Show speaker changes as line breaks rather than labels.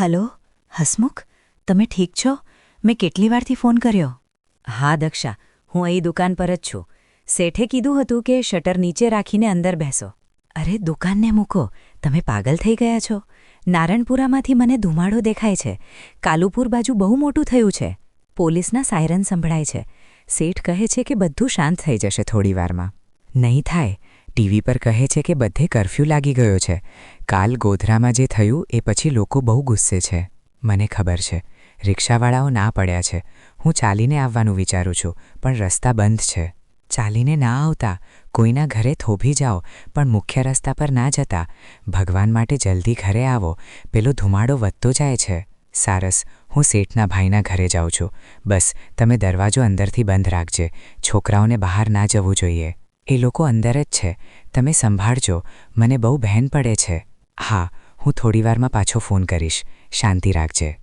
Hello, Hasmukh, તમે ઠીક છો? મેં કેટલી વારથી ફોન કર્યો? હા દક્ષા, હું અહીં દુકાન પર જ છું. શેઠે કીધું હતું કે શટર નીચે રાખીને અંદર બેસો. અરે દુકાનને મૂકો, તમે પાગલ થઈ ગયા છો. નારણપુરામાંથી મને ધુમાડો દેખાય છે. કાલુપુર બાજુ બહુ મોટું થયું છે. પોલીસના સાયરન સંભળાય છે. શેઠ કહે છે કે બધું શાંત થઈ જશે થોડીવારમાં. નહીં થાય. ટીવી પર કહે છે કે બધે કરફ્યુ લાગી ગયો છે. કાલ ગોધરામાં જે થયું એ પછી લોકો બહુ ગુસ્સે છે. મને ખબર છે. રિક્ષાવાળાઓ ના પડ્યા છે. હું ચાલીને આવવાનું વિચારું છું, પણ રસ્તા બંધ છે. ચાલીને ના આવતા, કોઈના ઘરે થોભી જાઓ, પણ મુખ્ય રસ્તા પર ના જતા. ભગવાન માટે જલ્દી ઘરે આવો, પેલો ધુમાડો વધતો જાય છે. સારસ, હું શેઠના ભાઈના ઘરે જાઉં છું. બસ તમે દરવાજો અંદરથી બંધ રાખજે. છોકરાઓને બહાર ના જવું જોઈએ. એ લોકો અંદર જ છે. તમે સંભાળજો, મને બહુ બહેન પડે છે. હા, હું થોડીવારમાં પાછો ફોન કરીશ. શાંતિ રાખજે.